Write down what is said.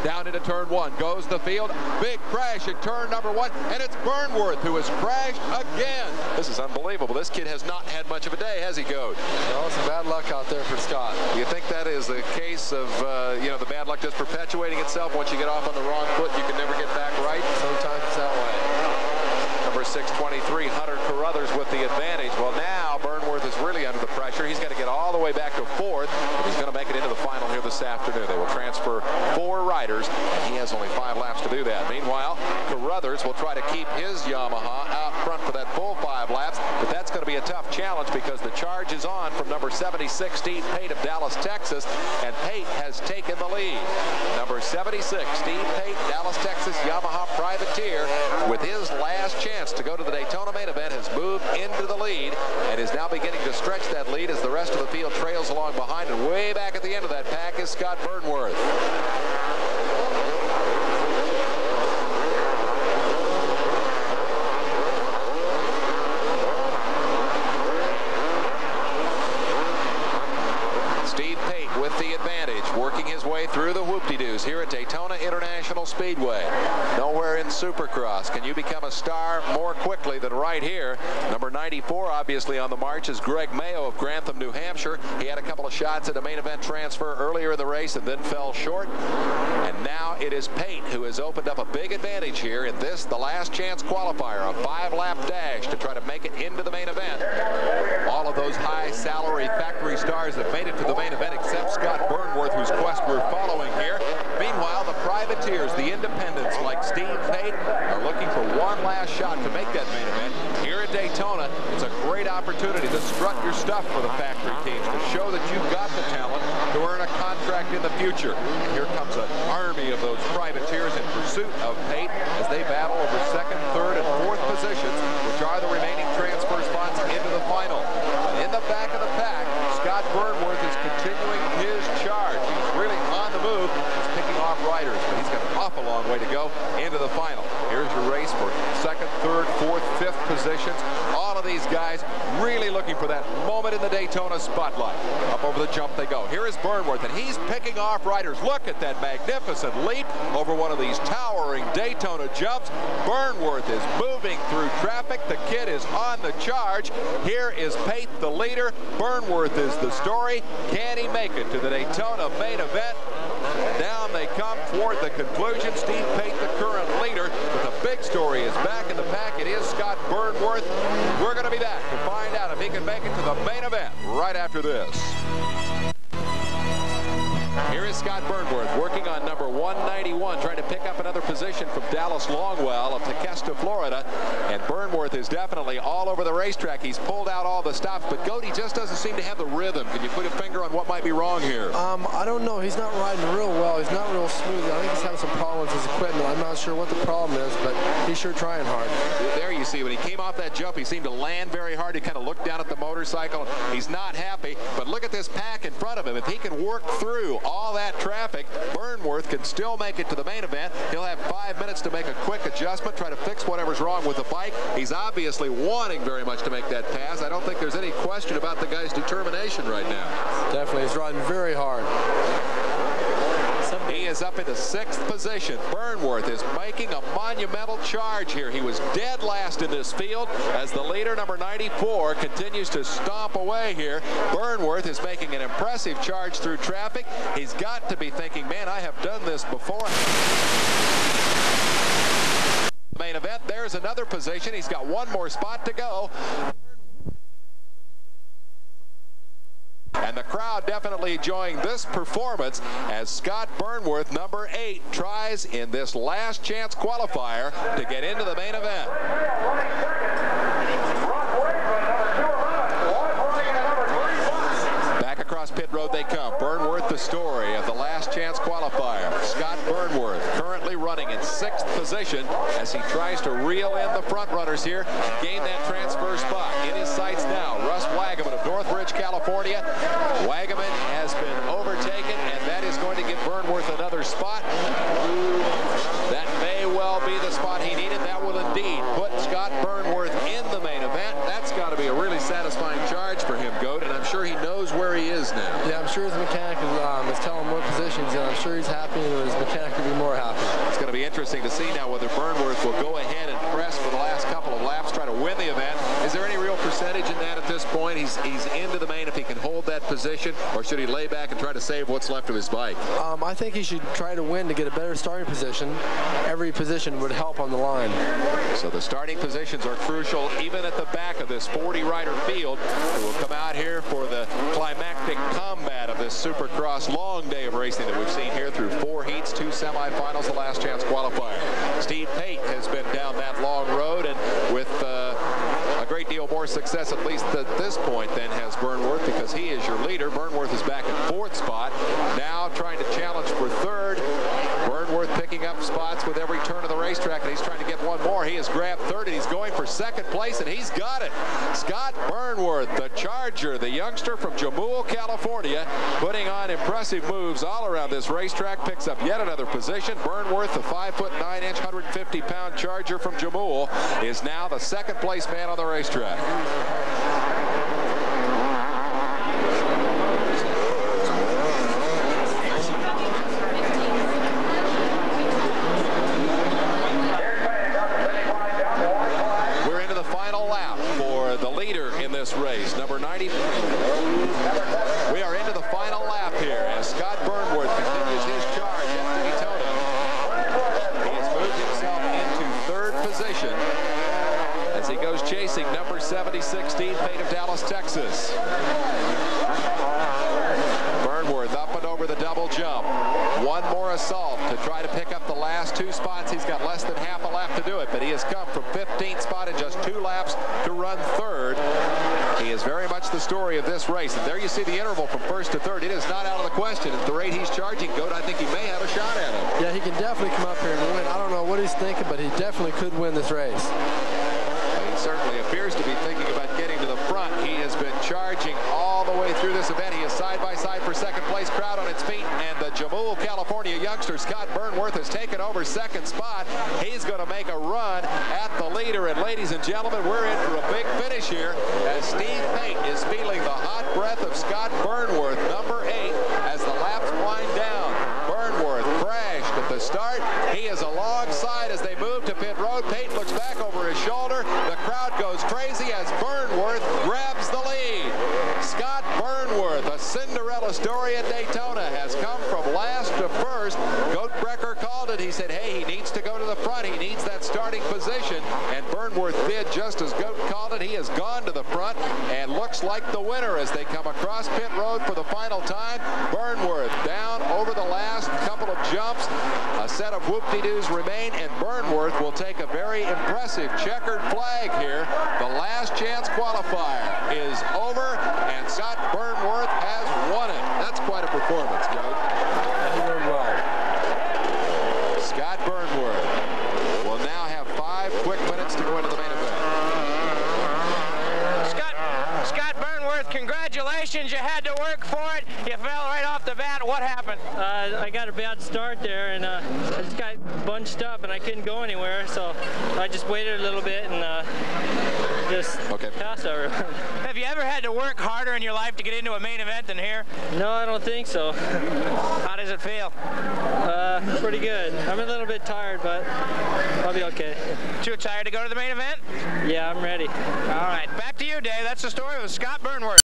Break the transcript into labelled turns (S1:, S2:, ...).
S1: Down into turn one goes the field. Big crash in turn number one, and it's Burnworth who has crashed again.
S2: This is unbelievable. This kid has not had much of a day, has he, Goat?
S3: Well, some bad luck out there for Scott.
S2: You think that is a case of, you know, the bad luck just perpetuating itself? Once you get off on the wrong foot, you can never get back right?
S3: Sometimes it's that way.
S2: Number 623, Hunter Carruthers with the advantage. Well, now Burnworth is really under the pressure. He's got to get all the way back to fourth, but he's going to make it into the final here this afternoon. They will transfer 4 riders, and he has only 5 laps to do that. Meanwhile, Carruthers will try to keep his Yamaha out front for that full 5 laps, but that's going to be a tough challenge because the charge is on from number 76, Steve Pate of Dallas, Texas, and Pate has taken the lead. Number 76, Steve Pate, Dallas, Texas, Yamaha privateer, with his last chance to go to the Daytona main event, has moved into the lead and is now beginning to stretch that lead as the rest of the field trails along behind, and way back at the end of that pack is Scott Burnworth. The advantage, working his way through the whoop-de-doos here at Daytona International Speedway. Nowhere in Supercross can you become a star more quickly than right here. Number 94, obviously on the march, is Greg Mayo of Grantham, New Hampshire. He had a couple of shots at a main event transfer earlier in the race and then fell short. And now it is Pate who has opened up a big advantage here in this, the last chance qualifier, a 5-lap dash to try to make it into the main event. All of those high-salary factory stars have made it to the main event except Scott Burnworth, whose quest we're following here. Meanwhile, the privateers, the independents like Steve Pate, are looking for one last shot to make that main event. Here at Daytona, it's a great opportunity to strut your stuff for the factory teams, to show that you've got the talent to earn a contract in the future. And here comes an army of those privateers in pursuit of Pate as they battle over 2nd, 3rd, and 4th positions, which are the remaining transfer spots into the final. In the back of the pack, Scott Burnworth is continuing his charge. He's really on the move. He's picking off riders, but he's got an awful long way to go into the final. Here's your race for 2nd, 3rd, 4th, 5th positions. All of these guys really looking for that moment in the Daytona spotlight. Up over the jump they go. Here is Burnworth, and he's picking off riders. Look at that magnificent leap over one of these towering Daytona jumps. Burnworth is moving through traffic. The kid is on the charge. Here is Pate, the leader. Burnworth is the story. Can he make it to the Daytona main event? Down they come toward the conclusion. Steve Pate, the current leader, but the big story is back in the pack. It is Scott Burnworth. We're going to be back to find out if he can make it to the main event right after this. Here is Scott Burnworth working on number 191, trying to pick up another position from Dallas Longwell of Tequesta, Florida. And Burnworth is definitely all over the racetrack. He's pulled out all the stops, but Goaty just doesn't seem to have the rhythm. Can you put a finger on what might be wrong here?
S3: I don't know. He's not riding real well. He's not real smooth. I think he's having some problems with his equipment. I'm not sure what the problem is, but he's sure trying hard.
S1: There you see, when he came off that jump, he seemed to land very hard. He kind of looked down at the motorcycle. He's not happy, but look at this pack in front of him. If he can work through all that traffic, Burnworth can still make it to the main event. He'll have 5 minutes to make a quick adjustment, try to fix whatever's wrong with the bike. He's obviously wanting very much to make that pass. I don't think there's any question about the guy's determination right now.
S3: Definitely, he's riding very hard.
S1: He is up into 6th position. Burnworth is making a monumental charge here. He was dead last in this field as the leader, number 94, continues to stomp away here. Burnworth is making an impressive charge through traffic. He's got to be thinking, man, I have done this before. Main event, there's another position. He's got one more spot to go. And the crowd definitely enjoying this performance as Scott Burnworth, number 8, tries in this last chance qualifier to get into the main event. Back across pit road they come. Burnworth, the story of the last chance qualifier. Scott Burnworth currently running in 6th position as he tries to reel in the front runners here and gain that transfer spot. In his sights now, Russ Wagaman of Northridge, California. Wagaman has been overtaken, and that is going to give Burnworth another spot. That may well be the spot he needed. That will indeed put Scott Burnworth in the main event. That's got to be a really satisfying charge for him, Goat, and I'm sure he knows where he is now.
S3: Yeah, I'm sure his mechanic is telling him what position he's in. I'm sure he's happy, and his mechanic will be more happy.
S1: It's going to be interesting to see now whether Burnworth will go ahead and press for the last couple of laps, try to win the event. Is there any real percentage in that at this point? He's into the main if he can hold that position, or should he lay back and try to save what's left of his bike?
S3: I think he should try to win to get a better starting position. Every position would help on the line.
S1: So the starting positions are crucial, even at the back of this 40-rider field, who will come out here for the climactic combat of this Supercross long day of racing that we've seen here through 4 heats, 2 semifinals, the last chance qualifier. Steve Pate has been down that long road, and with a great deal more success, at least at this point, than has Burnworth, because he is your leader. Burnworth is back in 4th spot, now trying to challenge for 3rd. Burnworth picking up spots with every turn of the racetrack, and he's trying to get one more. He has grabbed 3rd, and he's going for 2nd place, and he's got it. Scott Burnworth, the Charger, the youngster from Jamul, California, putting on impressive moves all around this racetrack, picks up yet another position. Burnworth, the 5'9" 150-pound Charger from Jamul, is now the 2nd place man on the racetrack. This race, number 90. We are into the final lap here as Scott Burnworth continues his charge at Daytona. He has moved himself into 3rd position as he goes chasing number 70, Steve Pate of Dallas, Texas. Burnworth up and over the double jump. One more assault to try to pick up the last 2 spots. He's got less than half a lap to do it, but he has come from 15th spot in just 2 laps to run 3rd. He is very much the story of this race. And there you see the interval from 1st to 3rd. It is not out of the question. At the rate he's charging, Goat, I think he may have a shot at him.
S3: Yeah, he can definitely come up here and win. I don't know what he's thinking, but he definitely could win this race.
S1: He certainly appears to be thinking about getting to the front. He has been charging all the way through this event. He is side by side for 2nd place. Crowd on its feet, and the Jamul, California youngster Scott Burnworth has taken over 2nd spot. He's going to make a run at the leader, and ladies and gentlemen, we're in for a big finish here as Steve Pate is feeling the hot breath of Scott Burnworth, number 8, as the laps wind down. Burnworth crashed at the start. He is alongside as they move to pit road. Pate looks back over his shoulder. The crowd goes crazy as Burnworth grabs the lead. Scott Burnworth, a Cinderella story at Daytona, has come from last to 1st. Goat BREKER called it. He said, hey, he needs to go to the front. He needs that starting position. And Burnworth did just as Goat called it. He has gone to the front and looks like the winner as they come across pit road for the final time. Burnworth down over the last couple of jumps. A set of whoop-de-doos remain, and Burnworth will take a very impressive checkered flag here. The last chance qualifier is over, and Scott Burnworth has won it. That's quite a performance, Goat.
S3: He did well.
S1: Scott Burnworth will now have 5 quick minutes to go into the main event.
S4: Scott Burnworth, congratulations. You had to work for it. You fell right off the bat. What happened?
S5: I got a bad start there, and I just got bunched up, and I couldn't go anywhere, so I just waited a little bit and just passed everyone.
S4: Have you ever had to work harder in your life to get into a main event than here?
S5: No, I don't think so.
S4: How does it feel?
S5: Pretty good. I'm a little bit tired, but I'll be okay.
S4: Too tired to go to the main event?
S5: Yeah, I'm ready.
S4: All right, back to you, Dave. That's the story of Scott Burnworth.